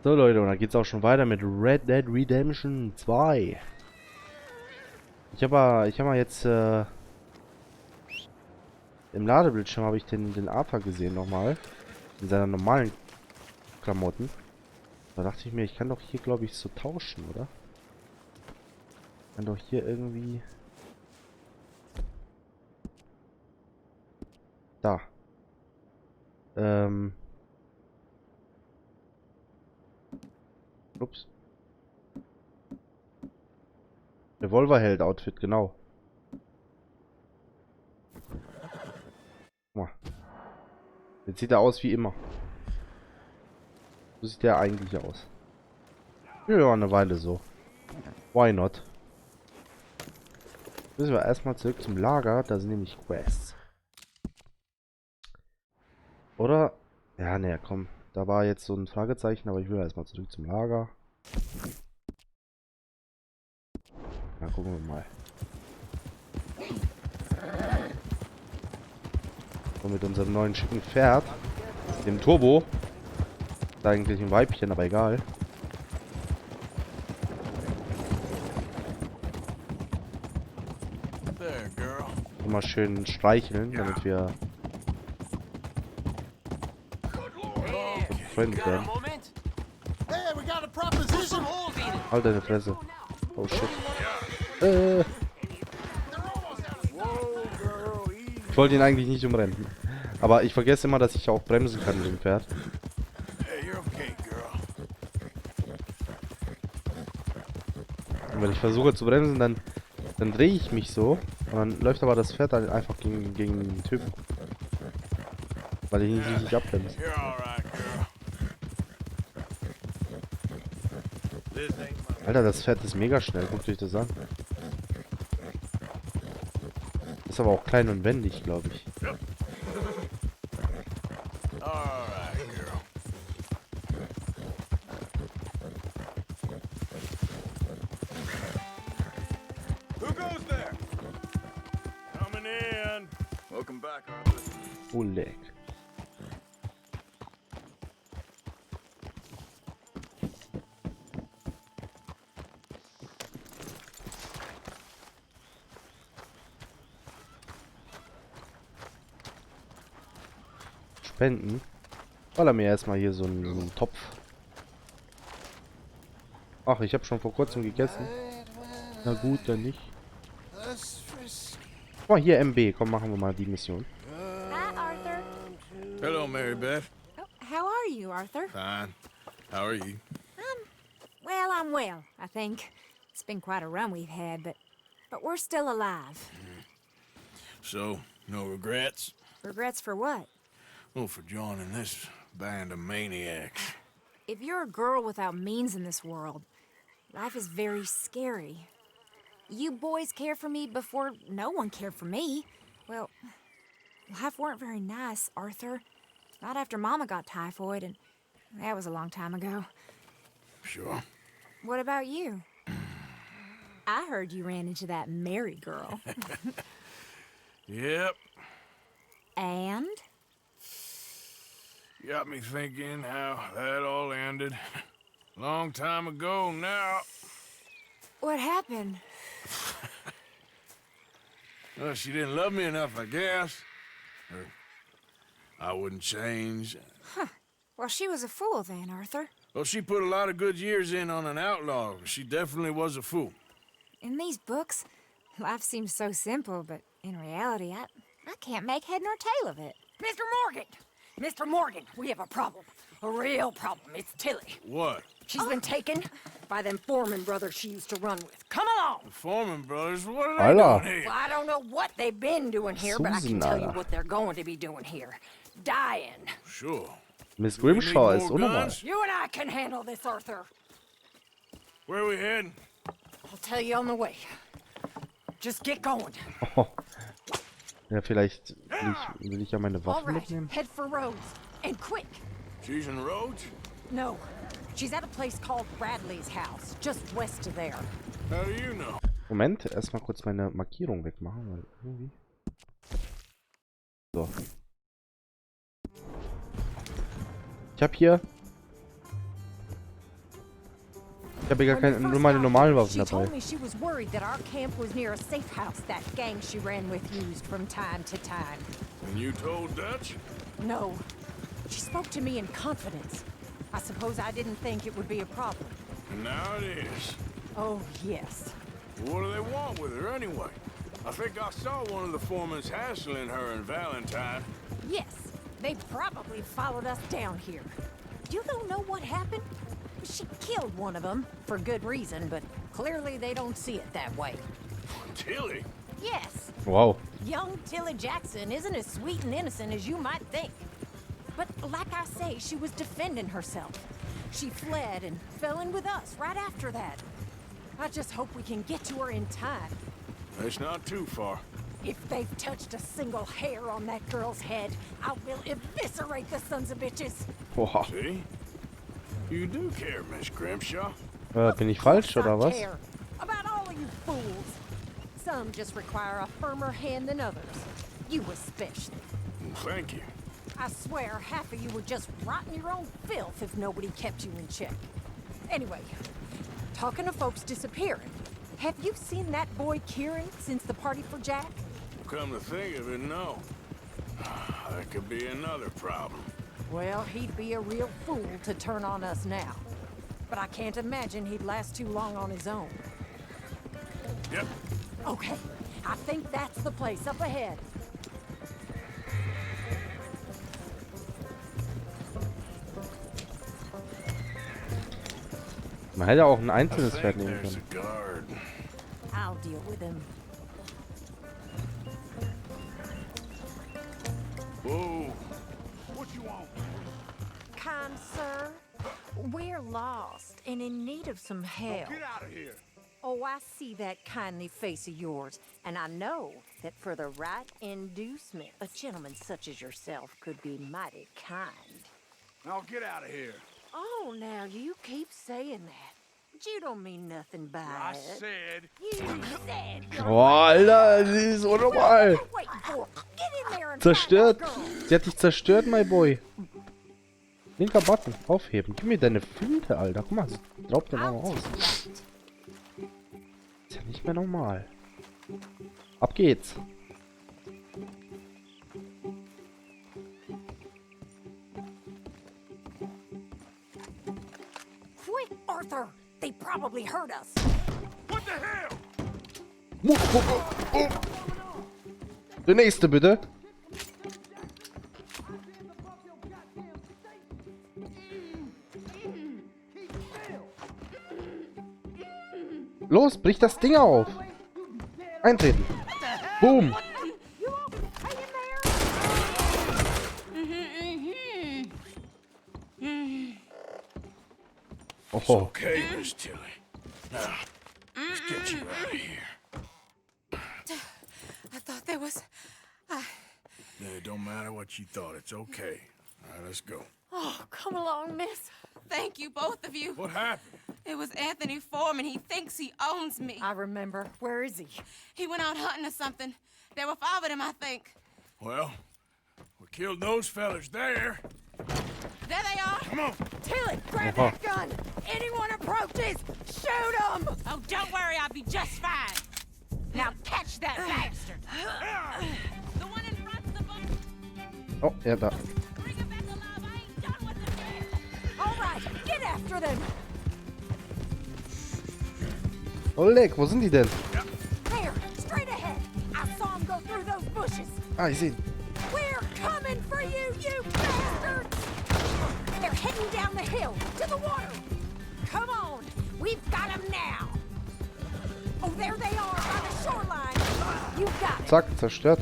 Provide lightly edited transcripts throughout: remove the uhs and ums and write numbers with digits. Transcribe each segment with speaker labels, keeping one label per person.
Speaker 1: So Leute, und dann geht's auch schon weiter mit Red Dead Redemption 2. Ich habe mal jetzt im Ladebildschirm habe ich den Arthur gesehen nochmal. In seiner normalen Klamotten. Da dachte ich mir, ich kann doch hier, glaube ich, so tauschen, oder? Ich kann doch hier irgendwie... Da. Ups. Revolverheld-Outfit, genau. Guck mal. Jetzt sieht er aus wie immer. So sieht der eigentlich aus. Ja, eine Weile so. Why not? Müssen wir erstmal zurück zum Lager. Da sind nämlich Quests. Oder? Ja, ne, komm. Da war jetzt so ein Fragezeichen, aber ich will erstmal zurück zum Lager. Na, gucken wir mal. Und mit unserem neuen schicken Pferd, dem Turbo. Ist eigentlich ein Weibchen, aber egal. Immer schön streicheln, damit wir befreundet werden. Halt deine Fresse. Oh shit. Ich wollte ihn eigentlich nicht umrennen. Aber ich vergesse immer, dass ich auch bremsen kann mit dem Pferd. Und wenn ich versuche zu bremsen, dann drehe ich mich so. Und dann läuft aber das Pferd dann einfach gegen den Typen. Weil ich nicht richtig abbremse. Alter, das Pferd ist mega schnell. Guckt euch das an. Ist aber auch klein und wendig, glaube ich. Oh, leck. Spenden. Baller mir erstmal hier so einen Topf. Ach, ich habe schon vor kurzem gegessen. Na gut, dann nicht. Guck mal, hier MB. Komm, machen wir mal die Mission.
Speaker 2: Hi, Arthur.
Speaker 3: Hello, Mary Beth.
Speaker 2: Oh, how are you, Arthur?
Speaker 3: Fine. How are you?
Speaker 2: Well, I'm well, I think. It's been quite a run we've had, but we're still alive.
Speaker 3: So, no regrets?
Speaker 2: Regrets for what?
Speaker 3: Well, for joining this band of maniacs.
Speaker 2: If you're a girl without means in this world, life is very scary. You boys cared for me before no one cared for me. Well, life weren't very nice, Arthur. Not after Mama got typhoid, and that was a long time ago.
Speaker 3: Sure.
Speaker 2: What about you? I heard you ran into that Mary girl.
Speaker 3: Yep.
Speaker 2: And?
Speaker 3: Got me thinking how that all ended. Long time ago now.
Speaker 2: What happened?
Speaker 3: Well, she didn't love me enough, I guess. Or I wouldn't change.
Speaker 2: Huh. Well, she was a fool then, Arthur.
Speaker 3: Well, she put a lot of good years in on an outlaw. She definitely was a fool.
Speaker 2: In these books, life seems so simple, but in reality, I can't make head nor tail of it.
Speaker 4: Mr. Morgan! Mr. Morgan, we have a problem. A real problem. It's Tilly.
Speaker 3: What?
Speaker 4: She's been taken by them Foreman brothers she used to run with. Come along!
Speaker 3: The Foreman brothers? What are
Speaker 1: Hola.
Speaker 3: they doing here?
Speaker 4: Well, I don't know what they've been doing here, but I can tell you
Speaker 1: Susan,
Speaker 4: what they're going to be doing here. Dying.
Speaker 3: Sure.
Speaker 1: Miss
Speaker 3: Do we need
Speaker 1: Grimshaw ist
Speaker 3: more
Speaker 1: unnormal.
Speaker 3: guns?
Speaker 4: You and I can handle this, Arthur.
Speaker 3: Where are we heading?
Speaker 4: I'll tell you on the way. Just get going.
Speaker 1: Oh. Ja, vielleicht will ich ja meine
Speaker 4: All
Speaker 1: Waffen
Speaker 4: right,
Speaker 1: mitnehmen.
Speaker 4: head for Rhodes. And quick.
Speaker 3: She's in Rhodes?
Speaker 4: No, she's at a place called Bradley's house, just west of there.
Speaker 3: How do you know?
Speaker 1: Moment, erstmal kurz meine Markierung wegmachen, weil irgendwie... So. Ich habe hier Ich habe ja gar keine, nur meine normalen Waffen dabei.
Speaker 4: She told me she was worried that our camp was near a safe house that gang she ran with used from time to time.
Speaker 3: And you told Dutch?
Speaker 4: No. She spoke to me in confidence. I suppose I didn't think it would be a problem.
Speaker 3: And now it is.
Speaker 4: Oh, yes.
Speaker 3: What do they want with her anyway? I think I saw one of the foremans hassling her and Valentine.
Speaker 4: Yes. They probably followed us down here. You don't know what happened? She killed one of them, for good reason, but clearly they don't see it that way.
Speaker 3: Tilly?
Speaker 4: Yes.
Speaker 1: Wow.
Speaker 4: Young Tilly Jackson isn't as sweet and innocent as you might think. But like I say, she was defending herself. She fled and fell in with us right after that. I just hope we can get to her in time.
Speaker 3: It's not too far.
Speaker 4: If they've touched a single hair on that girl's head, I will eviscerate the sons of bitches.
Speaker 1: Boah.
Speaker 3: See? You do care, Miss Grimshaw.
Speaker 1: Bin ich falsch,
Speaker 4: I
Speaker 1: oder was?
Speaker 4: care about all of you fools. Some just require a firmer hand than others. You especially.
Speaker 3: Thank you.
Speaker 4: I swear half of you would just rot in your own filth if nobody kept you in check. Anyway, talking of folks disappearing, have you seen that boy Kieran since the party for Jack?
Speaker 3: Come to think of it, no. That could be another problem.
Speaker 4: Well, he'd be a real fool to turn on us now. But I can't imagine he'd last too long on his own.
Speaker 3: Yep.
Speaker 4: Okay, I think that's the place up ahead.
Speaker 1: Man hätte auch ein
Speaker 3: I
Speaker 1: einzelnes Pferd
Speaker 3: think
Speaker 1: nehmen
Speaker 3: there's
Speaker 1: können.
Speaker 3: a guard.
Speaker 4: I'll deal with him.
Speaker 3: Whoa. What you want?
Speaker 4: Kind sir, we're lost and in need of some help.
Speaker 3: Get out of here.
Speaker 4: Oh, I see that kindly face of yours, and I know that for the right inducement, a gentleman such as yourself could be mighty kind.
Speaker 3: Now get out of here.
Speaker 4: Oh, now you keep saying that. But you don't mean nothing by
Speaker 3: I
Speaker 4: it.
Speaker 3: said.
Speaker 4: You said you're
Speaker 1: Boah, Alter, sie ist unnormal.
Speaker 4: waiting for. Get in there and
Speaker 1: Zerstört.
Speaker 4: find that girl.
Speaker 1: Sie hat dich zerstört, my boy. Linker Button. Aufheben. Gib mir deine Flinte, Alter. Guck mal, sie raubt den auch noch aus. Ist ja nicht mehr normal. Ab geht's.
Speaker 4: Quick, Arthur! They probably heard us.
Speaker 3: What the hell?
Speaker 1: Der nächste, bitte. Los, brich das Ding auf. Eintreten. Boom.
Speaker 3: It's
Speaker 1: Oh.
Speaker 3: okay, Miss Tilly. Now, let's get you out of here.
Speaker 2: I thought there was...
Speaker 3: It don't matter what you thought. It's okay. All right, let's go.
Speaker 2: Oh, come along, miss. Thank you, both of you.
Speaker 3: What happened?
Speaker 2: It was Anthony Foreman. He thinks he owns me.
Speaker 4: I remember. Where is he?
Speaker 2: He went out hunting or something. There were 5 of them, I think.
Speaker 3: Well, we killed those fellas there.
Speaker 2: There they are.
Speaker 3: Come on.
Speaker 4: Tilly, grab that gun! Anyone approaches, shoot him!
Speaker 2: Oh, don't worry. I'll be just fine.
Speaker 4: Now catch that bastard!
Speaker 2: The one in front's the boat.
Speaker 1: Oh, ja, da.
Speaker 2: Bring him back alive. I ain't done with them yet.
Speaker 4: All right, get after them!
Speaker 1: Oleg, wo sind die denn?
Speaker 4: There, straight ahead! I saw him go through those bushes!
Speaker 1: Ah, ich sehe.
Speaker 4: We're coming for you, you bastards! They're heading down the hill, to the water! Come on, we've got them now! Oh, there they are, by the shoreline! You got it!
Speaker 1: Zack, zerstört.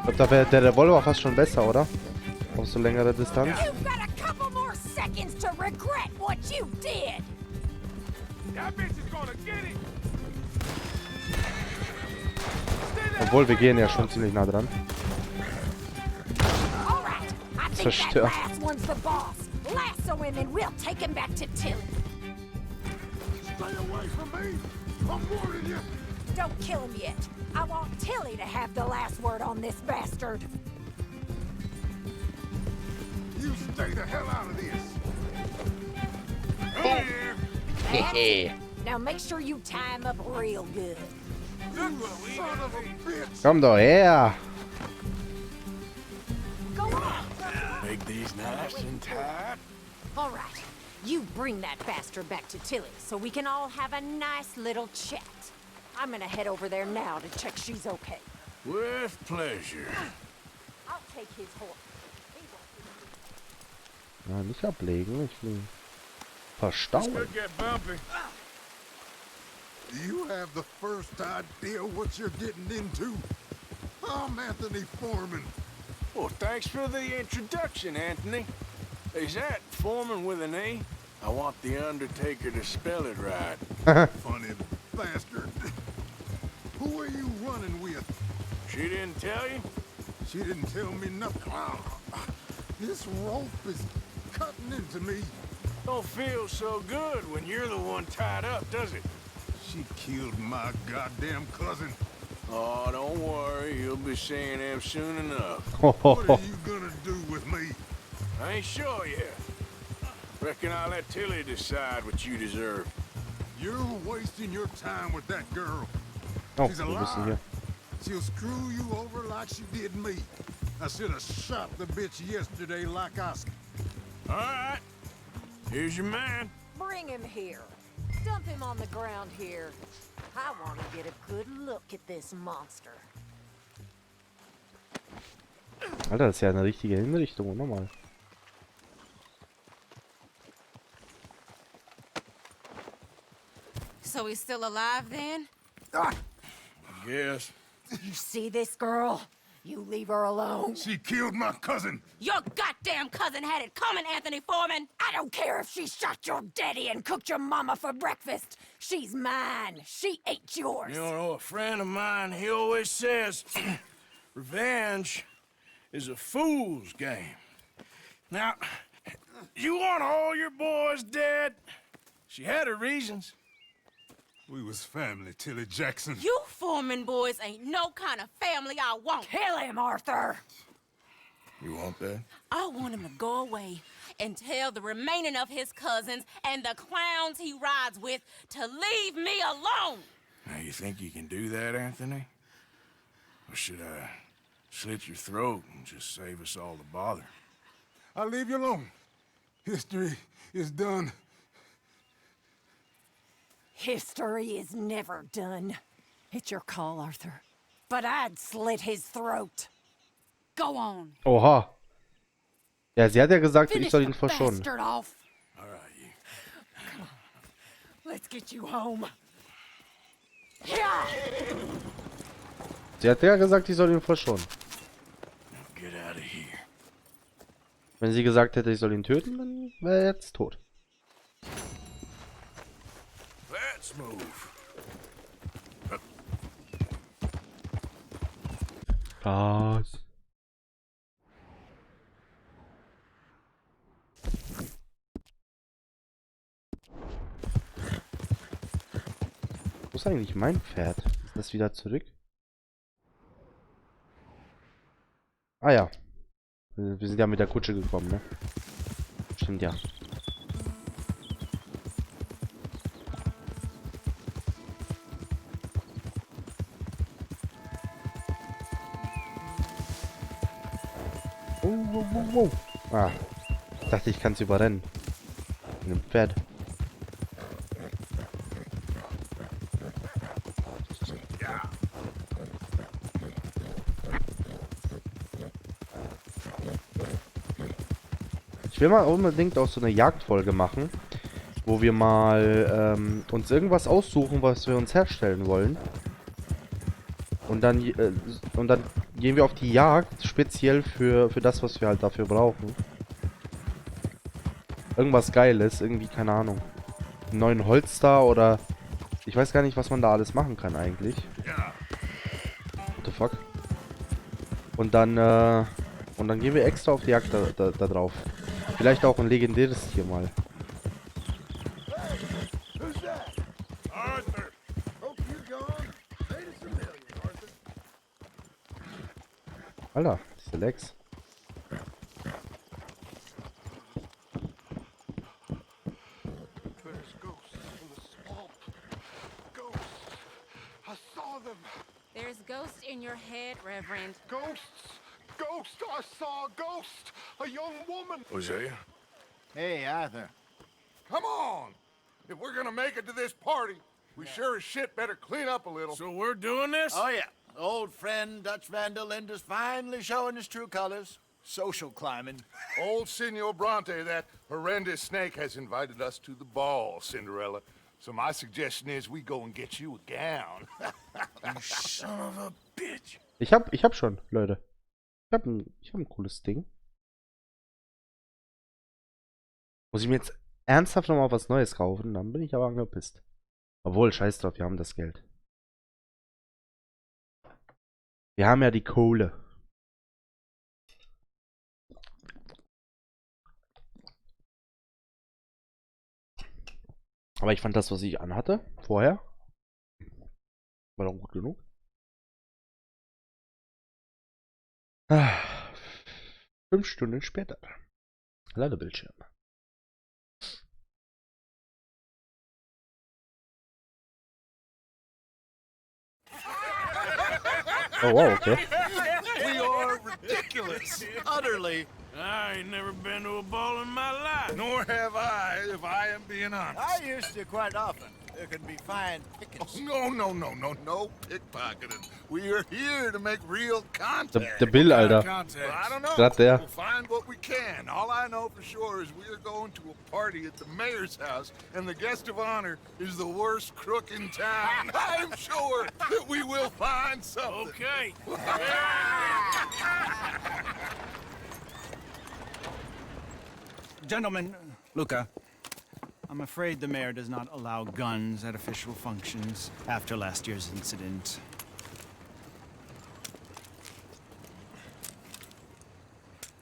Speaker 1: Ich glaube, da wäre der Revolver fast schon besser, oder? Auf so längere Distanz.
Speaker 4: You've got a couple more seconds to regret what you did!
Speaker 3: That bitch is gonna get it.
Speaker 1: Obwohl, wir gehen ja schon ziemlich nah dran.
Speaker 4: All right, I think that
Speaker 1: Zerstört.
Speaker 4: last one's the boss. Lasso him and we'll take him back to Tilly.
Speaker 3: Stay away from me. I'm warning you.
Speaker 4: don't kill him yet. I want Tilly to have the last word on this bastard.
Speaker 5: You stay the hell out of this.
Speaker 3: Come here.
Speaker 4: That's it. Now make sure you tie him up real good.
Speaker 3: Look what we
Speaker 5: Son of a bitch.
Speaker 1: Komm doch her!
Speaker 4: Go on.
Speaker 3: make these nice and tight.
Speaker 4: All right. You bring that bastard back to Tilly so we can all have a nice little chat. I'm gonna head over there now to check she's okay.
Speaker 3: With pleasure.
Speaker 4: I'll take his horse.
Speaker 1: Ja, nicht ablegen, ich will
Speaker 3: This
Speaker 1: verstauen.
Speaker 3: could get bumpy.
Speaker 5: Do you have the first idea what you're getting into? I'm Anthony Foreman.
Speaker 3: Well, thanks for the introduction, Anthony. Is that Foreman with an E? I want the Undertaker to spell it right.
Speaker 5: Funny bastard. Who are you running with?
Speaker 3: She didn't tell you?
Speaker 5: She didn't tell me nothing. This rope is cutting into me.
Speaker 3: Don't feel so good when you're the one tied up, does it?
Speaker 5: She killed my goddamn cousin.
Speaker 3: Oh, don't worry. You'll be seeing him soon enough.
Speaker 5: What are you gonna do with me?
Speaker 3: I ain't sure yet. Reckon I'll let Tilly decide what you deserve.
Speaker 5: You're wasting your time with that girl.
Speaker 1: Oh,
Speaker 5: She's
Speaker 1: wir müssen
Speaker 5: alive.
Speaker 1: hier.
Speaker 5: She'll screw you over like she did me. I should have shot the bitch yesterday like I...
Speaker 3: All right. Here's your man.
Speaker 4: Bring him here. Dump him on the ground here. I want to get a good look at this monster.
Speaker 1: Alter, das ist ja eine richtige Hinrichtung, nochmal.
Speaker 6: So he's still alive then?
Speaker 3: Yes.
Speaker 4: You see this girl? You leave her alone.
Speaker 5: She killed my cousin.
Speaker 6: Your goddamn cousin had it coming, Anthony Foreman!
Speaker 4: I don't care if she shot your daddy and cooked your mama for breakfast. She's mine. She ate yours.
Speaker 3: You know, a friend of mine, he always says, revenge is a fool's game. Now, you want all your boys dead? She had her reasons.
Speaker 5: We was family, Tilly Jackson.
Speaker 6: You Foreman boys ain't no kind of family I want.
Speaker 4: Kill him, Arthur.
Speaker 3: You want that?
Speaker 6: I want him to go away and tell the remaining of his cousins and the clowns he rides with to leave me alone.
Speaker 3: Now, you think you can do that, Anthony? Or should I slit your throat and just save us all the bother?
Speaker 5: I'll leave you alone. History is done.
Speaker 4: History is never done. It's your call, Arthur. But I'd slit his throat.
Speaker 6: Go on.
Speaker 1: Oha. Ja, sie hat ja gesagt, ich
Speaker 6: Finish
Speaker 1: soll
Speaker 6: the
Speaker 1: ihn verschonen.
Speaker 6: bastard off.
Speaker 3: All right, you.
Speaker 4: Let's get you home. Yeah.
Speaker 1: Sie hat ja gesagt, ich soll ihn verschonen.
Speaker 3: Now get out of here.
Speaker 1: Wenn sie gesagt hätte, ich soll ihn töten, dann wäre er jetzt tot.
Speaker 3: Let's move.
Speaker 1: Was? Wo ist eigentlich mein Pferd? Ist das wieder zurück? Ah ja. Wir sind ja mit der Kutsche gekommen, ne? Stimmt ja. Oh. Ah. Ich dachte, ich kann es überrennen. Mit dem Pferd. Ich will mal unbedingt auch so eine Jagdfolge machen, wo wir mal uns irgendwas aussuchen, was wir uns herstellen wollen. Und dann gehen wir auf die Jagd, speziell für das, was wir halt dafür brauchen. Irgendwas Geiles, irgendwie, keine Ahnung. Einen neuen Holster oder... Ich weiß gar nicht, was man da alles machen kann eigentlich. What the fuck? Und dann gehen wir extra auf die Jagd da drauf. Vielleicht auch ein legendäres Tier mal.
Speaker 3: Arthur!
Speaker 5: Hope you gone.
Speaker 1: Alter, ist der Lex.
Speaker 5: There's ghosts in the swamp. Ghosts. I saw them.
Speaker 6: There's ghosts in your head, Reverend.
Speaker 5: Ghosts. Ghost. I saw a ghost. A young woman.
Speaker 3: Hosea?
Speaker 7: Hey, Arthur.
Speaker 5: Come on. If we're gonna make it to this party, we sure as shit better clean up a little.
Speaker 3: So we're doing this?
Speaker 7: Oh, yeah. Old friend Dutch Vandal Linde's finally showing his true colors. Social climbing.
Speaker 5: Old Senor Bronte, that horrendous snake, has invited us to the ball, Cinderella. So my suggestion is we go and get you a gown.
Speaker 3: You son of a bitch.
Speaker 1: Ich hab schon, Leute. Ich hab ein cooles Ding. Muss ich mir jetzt ernsthaft nochmal was Neues kaufen? Dann bin ich aber angepisst. Obwohl, scheiß drauf, wir haben das Geld. Wir haben ja die Kohle. Aber ich fand das, was ich anhatte, vorher, war doch gut genug. 5 Stunden später. Ladebildschirm. Oh wow, okay.
Speaker 7: We are ridiculous. Utterly.
Speaker 3: I ain't never been to a ball in my life.
Speaker 5: Nor have I, if I am being honest.
Speaker 7: I used to quite often. There can be fine pickings.
Speaker 5: No pickpocketing. We are here to make real contact.
Speaker 1: Der Bill, Alter.
Speaker 3: Context.
Speaker 5: Well, I don't know.
Speaker 1: Grad der.
Speaker 5: We'll find what we can. All I know for sure is we are going to a party at the mayor's house, and the guest of honor is the worst crook in town. I'm sure that we will find something.
Speaker 3: Okay.
Speaker 8: Gentlemen, Luca, I'm afraid the mayor does not allow guns at official functions after last year's incident.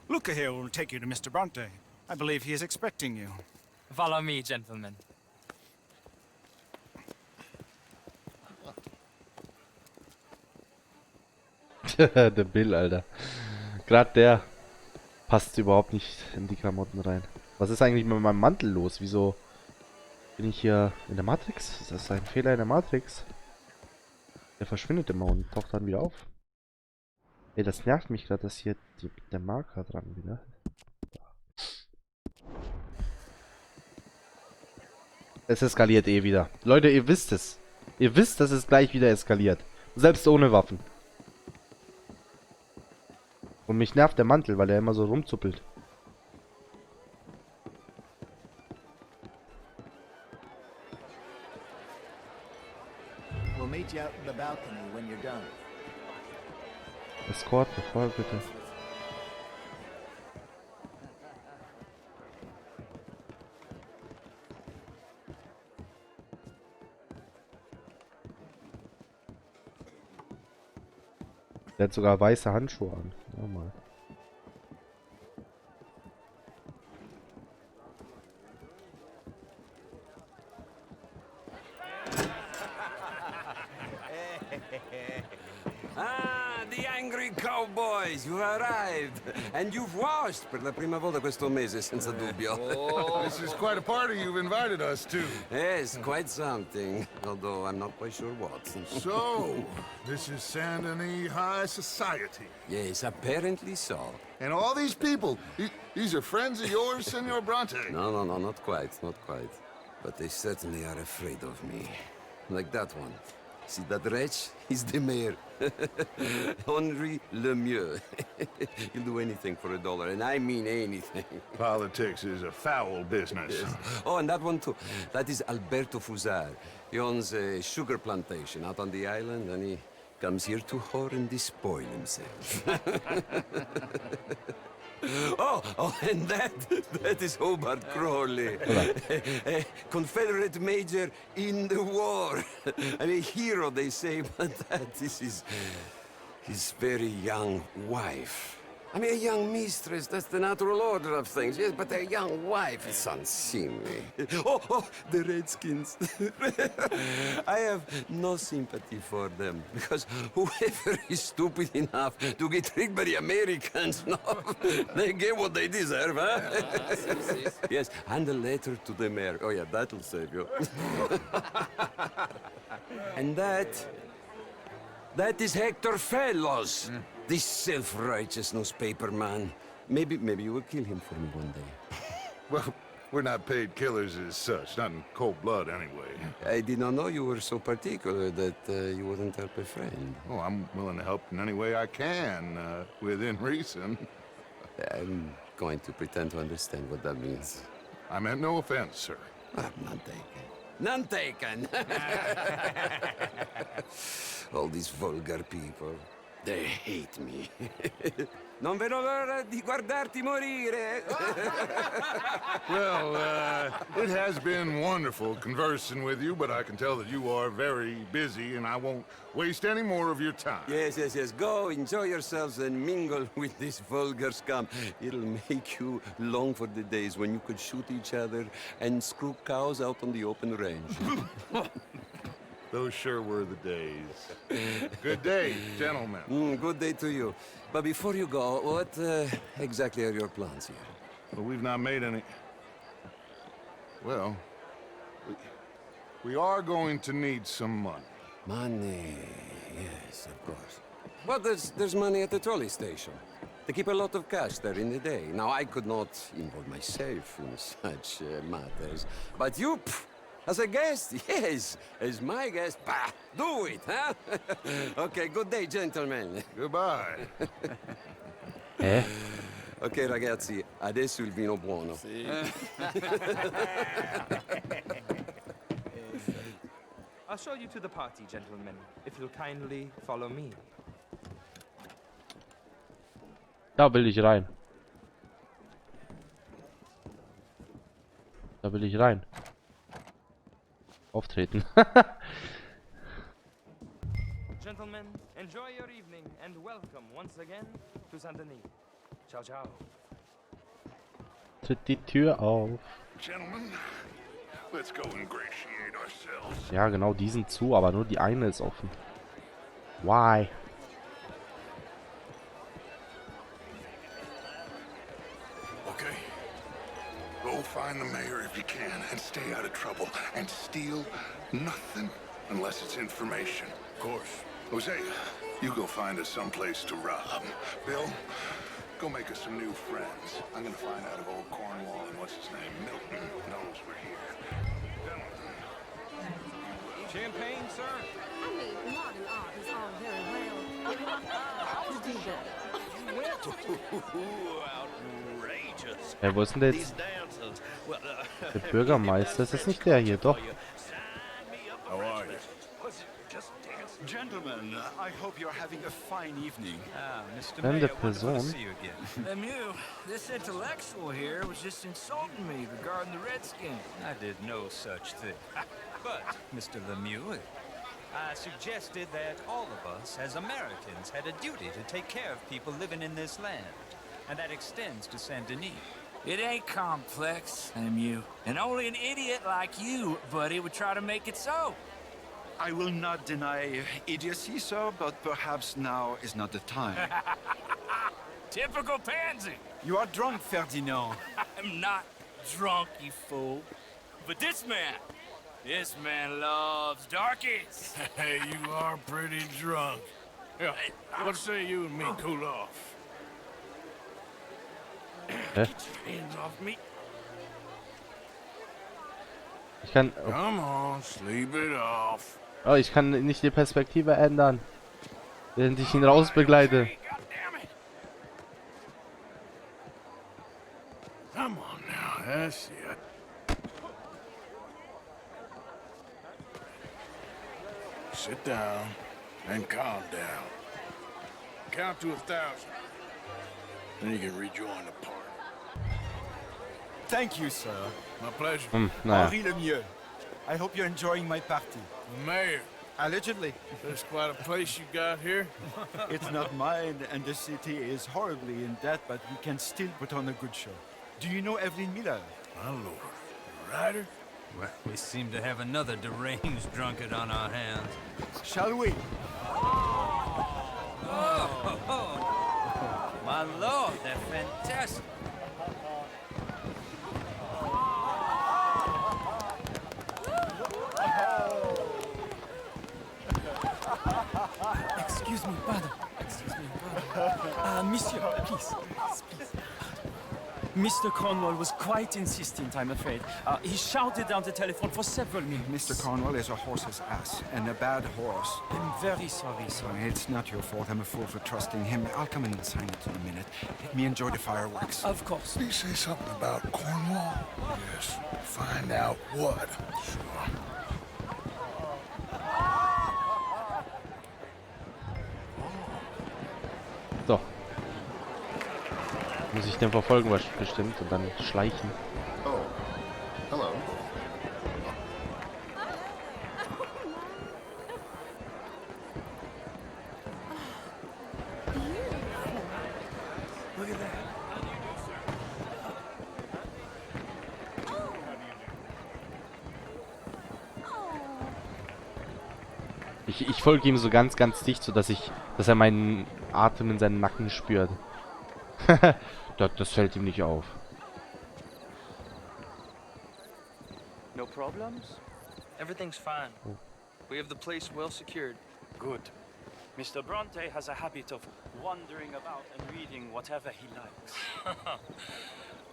Speaker 8: Luca here will take you to Mr. Bronte. I believe he is expecting you.
Speaker 9: Follow me, gentlemen.
Speaker 1: Der Bill, Alter. Gerade der passt überhaupt nicht in die Klamotten rein. Was ist eigentlich mit meinem Mantel los? Wieso bin ich hier in der Matrix? Ist das ein Fehler in der Matrix? Der verschwindet immer und taucht dann wieder auf. Ey, das nervt mich gerade, dass hier der Marker dran wieder. Es eskaliert eh wieder. Leute, ihr wisst es. Ihr wisst, dass es gleich wieder eskaliert. Selbst ohne Waffen. Und mich nervt der Mantel, weil er immer so rumzuppelt.
Speaker 7: We'll meet you out in the balcony when you're done.
Speaker 1: Escort, bevor bitte. Der hat sogar weiße Handschuhe an. Ja, mal.
Speaker 10: The angry cowboys, you've arrived. And you've washed per la prima volta questo mese, senza dubbio.
Speaker 5: This is quite a party you've invited us to.
Speaker 10: Yes, quite something. Although I'm not quite sure what.
Speaker 5: So, this is Saint Denis High Society.
Speaker 10: Yes, apparently so.
Speaker 5: And all these people, these are friends of yours, Senor Bronte?
Speaker 10: No, not quite, not quite. But they certainly are afraid of me. Like that one. See that wretch? He's the mayor. Henri Lemieux. He'll do anything for $1, and I mean anything.
Speaker 5: Politics is a foul business.
Speaker 10: Yes. Oh, and that one too. That is Alberto Fusar. He owns a sugar plantation out on the island, and he comes here to whore and despoil himself. Oh, and that is Hobart Crawley. A Confederate major in the war. And a hero, they say, but that is his very young wife. I mean, a young mistress, that's the natural order of things, yes, but a young wife is unseemly. Oh, the Redskins. I have no sympathy for them, because whoever is stupid enough to get tricked by the Americans, no, they get what they deserve, huh? Yes, and a letter to the mayor. Oh, yeah, that'll save you. And that is Hector Fellows. This self-righteous newspaper man. Maybe you will kill him for me one day.
Speaker 5: Well, we're not paid killers as such, not in cold blood anyway.
Speaker 10: I did not know you were so particular that you wouldn't help a friend.
Speaker 5: Oh, I'm willing to help in any way I can, within reason.
Speaker 10: I'm going to pretend to understand what that means.
Speaker 5: I meant no offense, sir.
Speaker 10: None taken. None taken! All these vulgar people. They hate me. Non vedo l'ora di guardarti morire.
Speaker 5: Well, it has been wonderful conversing with you, but I can tell that you are very busy, and I won't waste any more of your time.
Speaker 10: Yes. Go, enjoy yourselves, and mingle with this vulgar scum. It'll make you long for the days when you could shoot each other and screw cows out on the open range.
Speaker 5: Those sure were the days. Good day, gentlemen.
Speaker 10: Good day to you. But before you go, what exactly are your plans here?
Speaker 5: Well, we've not made any... Well, we are going to need some money.
Speaker 10: Money, yes, of course. Well, there's money at the trolley station. They keep a lot of cash there in the day. Now, I could not involve myself in such matters. But you... As a guest, yes. As my guest, bah, do it, huh? Okay, good day, gentlemen.
Speaker 5: Goodbye.
Speaker 10: Ok, ragazzi, adesso il vino buono.
Speaker 11: I'll show you to the party, gentlemen, if you'll kindly follow me.
Speaker 1: Da will ich rein. Da will ich rein. Auftreten.
Speaker 11: Gentlemen, enjoy your evening and welcome once again to Saint Denis. Ciao, ciao.
Speaker 1: Tritt die Tür auf.
Speaker 5: Gentlemen, let's go ingratiate ourselves.
Speaker 1: Ja, genau, die sind zu, aber nur die eine ist offen. Why?
Speaker 5: Okay. Go find the mayor if you can and stay out of trouble. And steal nothing unless it's information. Of course. Jose, you go find us someplace to rob. Bill, go make us some new friends. I'm gonna find out if old Cornwall and what's his name, Milton, knows we're here.
Speaker 11: Champagne, sir?
Speaker 4: I mean, modern art is all very well. How do
Speaker 5: Outrageous.
Speaker 1: Wo ist denn der jetzt? Der Bürgermeister, ist das nicht der hier? Doch.
Speaker 5: How are you?
Speaker 12: Gentlemen, I hope you're having a fine evening.
Speaker 11: Mr.
Speaker 1: Fremde
Speaker 11: Mayor, wonderful to
Speaker 1: Person.
Speaker 11: see you again.
Speaker 3: Lemieux, this intellectual here was just insulting me regarding the Redskins.
Speaker 11: I did no such thing. But, Mr. Lemieux, I suggested that all of us, as Americans, had a duty to take care of people living in this land. And that extends to Saint Denis.
Speaker 3: It ain't complex, Lemieux. And only an idiot like you, buddy, would try to make it so.
Speaker 12: I will not deny idiocy, sir, but perhaps now is not the time.
Speaker 3: Typical pansy.
Speaker 12: You are drunk, Ferdinand.
Speaker 3: I'm not drunk, you fool. But this man loves darkies. Hey, you are pretty drunk. Yeah, what say you and me cool off? Get your hands off me.
Speaker 1: Ich kann...
Speaker 3: Come on, sleep it off.
Speaker 1: Oh, ich kann nicht die Perspektive ändern, während ich ihn rausbegleite.
Speaker 3: Come on now, that's it. Sit down and calm down. Count to 1,000. Then you can rejoin the party.
Speaker 12: Thank you, sir.
Speaker 3: My pleasure.
Speaker 1: Naja.
Speaker 12: Henri Lemieux. I hope you're enjoying my party.
Speaker 3: Mayor,
Speaker 8: Allegedly.
Speaker 3: There's quite a place you got here.
Speaker 12: It's not mine, and the city is horribly in debt, but we can still put on a good show. Do you know Evelyn Miller?
Speaker 3: My lord. The writer?
Speaker 11: Well, we seem to have another deranged drunkard on our hands.
Speaker 12: Shall we?
Speaker 11: My lord, they're fantastic.
Speaker 9: Excuse me, pardon. Excuse me, pardon. Monsieur, please. Please. Mr. Cornwall was quite insistent, I'm afraid. He shouted down the telephone for several minutes.
Speaker 12: Mr. Cornwall is a horse's ass, and a bad horse.
Speaker 9: I'm very sorry, sir.
Speaker 12: It's not your fault. I'm a fool for trusting him. I'll come in and sign it in a minute. Let me enjoy the fireworks.
Speaker 9: Of course.
Speaker 3: Did he say something about Cornwall? Yes. Find out what. Sure.
Speaker 1: So. Muss ich den verfolgen, was bestimmt, und dann schleichen.
Speaker 5: Oh, hello.
Speaker 9: Look at that.
Speaker 1: Ich folge ihm so ganz, ganz dicht, so dass er meinen Atem in seinen Nacken spürt. Das fällt ihm nicht auf.
Speaker 13: No problems? Everything's fine. We have the place well secured.
Speaker 9: Good. Mr. Bronte has a habit of wandering about and reading whatever he likes.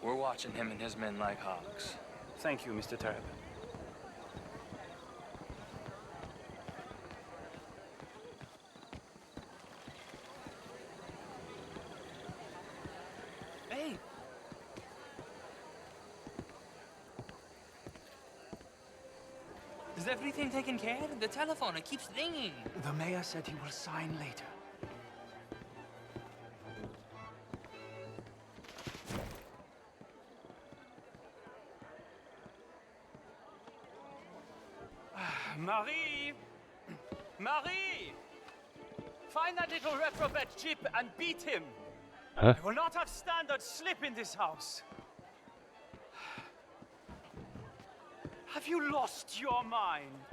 Speaker 13: We're watching him and his men like hawks.
Speaker 9: Thank you, Mr. Terrapin.
Speaker 13: Hey! Is everything taken care of? The telephone, it keeps ringing.
Speaker 9: The mayor said he will sign later. Marie! Marie! Find that little reprobate Chip and beat him!
Speaker 1: Huh?
Speaker 9: I will not have standard slip in this house! Have you lost your mind?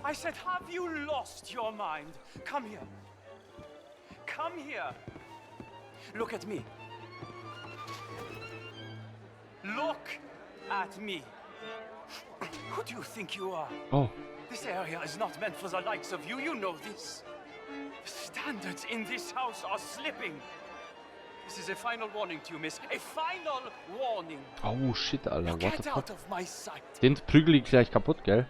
Speaker 9: I said, have you lost your mind? Come here. Come here. Look at me. Look at me. Who do you think you are?
Speaker 1: Oh.
Speaker 9: This area is not meant for the likes of you. You know this. The standards in this house are slipping. This is a final warning to you, miss. A final warning.
Speaker 1: Oh shit, Alter. What
Speaker 9: Get
Speaker 1: the
Speaker 9: out
Speaker 1: fuck?
Speaker 9: of my sight.
Speaker 1: Den prügel ich gleich kaputt, gell?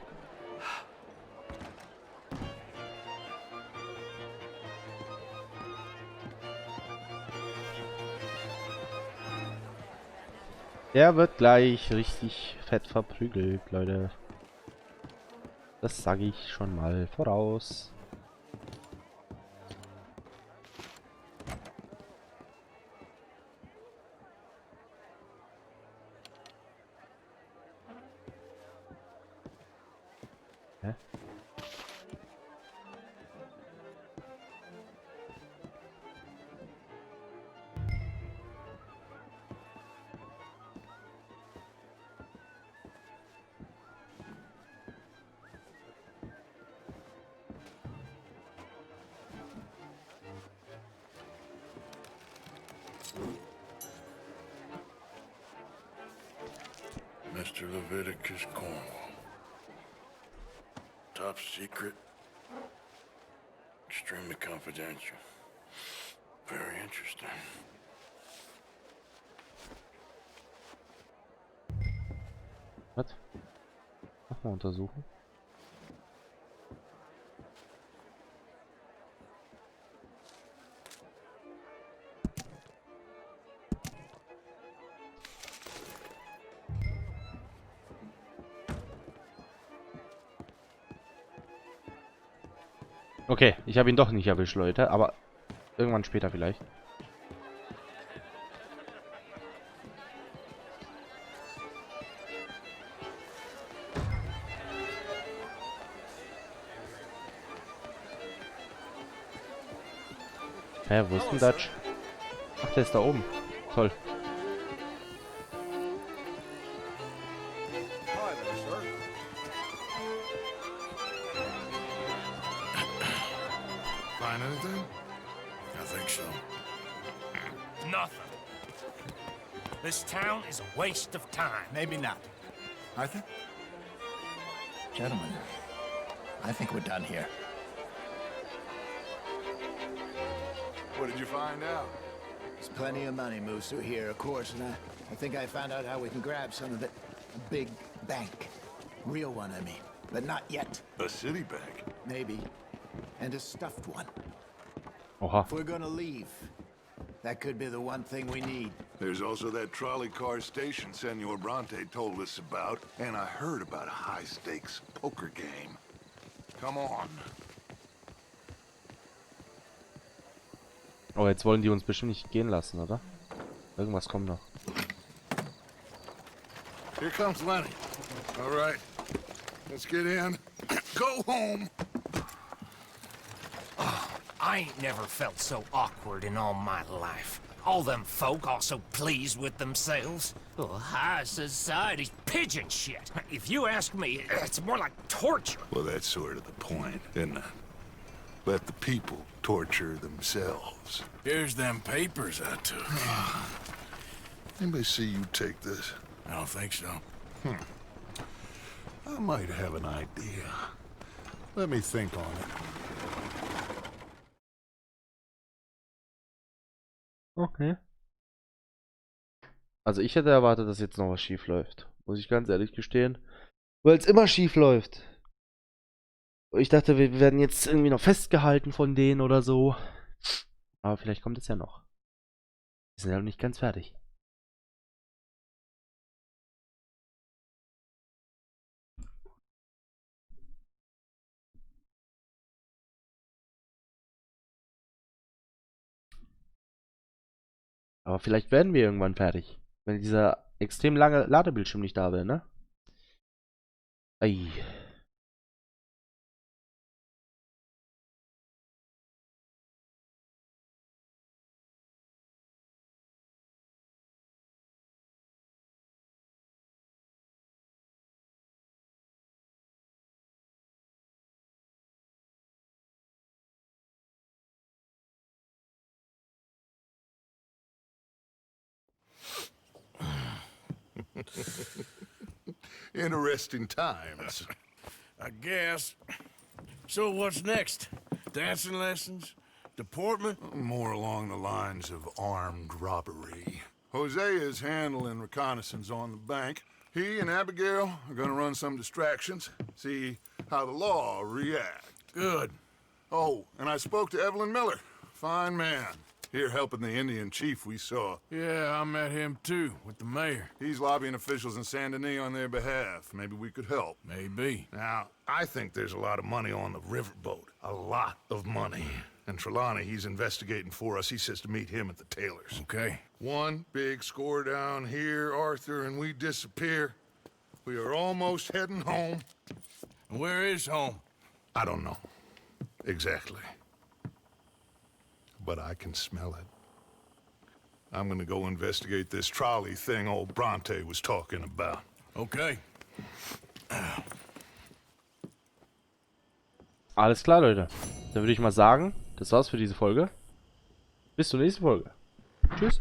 Speaker 1: Der wird gleich richtig fett verprügelt, Leute. Das sage ich schon mal voraus. Hä?
Speaker 3: Mr. Leviticus Cornwall. Top secret. Extremely confidential. Very interesting.
Speaker 1: Was? Nochmal untersuchen. Okay, ich habe ihn doch nicht erwischt, Leute, aber irgendwann später vielleicht. Hä, wo ist denn Dutch? Ach, der ist da oben. Toll.
Speaker 5: Hi there, sir. Find anything?
Speaker 3: I think so.
Speaker 14: Nothing. This town is a waste of time.
Speaker 7: Maybe not. Arthur? Gentlemen, I think we're done here.
Speaker 5: What did you find out?
Speaker 7: There's plenty of money moves through here, of course, and I think I found out how we can grab some of it. A big bank. Real one, I mean. But not yet.
Speaker 5: A city bank?
Speaker 7: Maybe. And a stuffed one.
Speaker 1: Oha.
Speaker 7: If we're gonna leave, that could be the one thing we need.
Speaker 5: There's also that trolley car station Senor Bronte told us about, and I heard about a high-stakes poker game. Come on.
Speaker 1: Oh, jetzt wollen die uns bestimmt nicht gehen lassen, oder? Irgendwas kommt noch.
Speaker 5: Here comes Lenny. All right. Let's get in. Go home.
Speaker 14: I ain't never felt so awkward in all my life. All them folk all so pleased with themselves. Oh, high society's pigeon shit. If you ask me, it's more like torture.
Speaker 5: Well, that's sort of the point, isn't it? Let the people torture themselves.
Speaker 3: Here's them papers I took.
Speaker 5: Anybody see you take this?
Speaker 3: I don't think so.
Speaker 5: I might have an idea. Let me think on it.
Speaker 1: Okay. Also ich hätte erwartet, dass jetzt noch was schief läuft. Muss ich ganz ehrlich gestehen. Weil es immer schief läuft. Ich dachte, wir werden jetzt irgendwie noch festgehalten von denen oder so. Aber vielleicht kommt es ja noch. Wir sind ja noch nicht ganz fertig. Aber vielleicht werden wir irgendwann fertig. Wenn dieser extrem lange Ladebildschirm nicht da wäre, ne? Ei.
Speaker 5: Interesting times.
Speaker 3: I guess. So what's next? Dancing lessons? Deportment?
Speaker 5: More along the lines of armed robbery. Hosea is handling reconnaissance on the bank. He and Abigail are gonna run some distractions, see how the law react.
Speaker 3: Good.
Speaker 5: Oh, and I spoke to Evelyn Miller. Fine man. Here helping the Indian chief we saw.
Speaker 3: Yeah, I met him too, with the mayor.
Speaker 5: He's lobbying officials in Saint Denis on their behalf. Maybe we could help.
Speaker 3: Maybe.
Speaker 5: Now, I think there's a lot of money on the riverboat. A lot of money. And Trelawney, he's investigating for us. He says to meet him at the Taylor's.
Speaker 3: Okay.
Speaker 5: One big score down here, Arthur, and we disappear. We are almost heading home.
Speaker 3: And where is home?
Speaker 5: I don't know. Exactly. But I can smell it. I'm gonna go investigate this trolley thing old Bronte was talking about.
Speaker 3: Okay.
Speaker 1: Alles klar, Leute. Dann würde ich mal sagen, das war's für diese Folge. Bis zur nächsten Folge. Tschüss.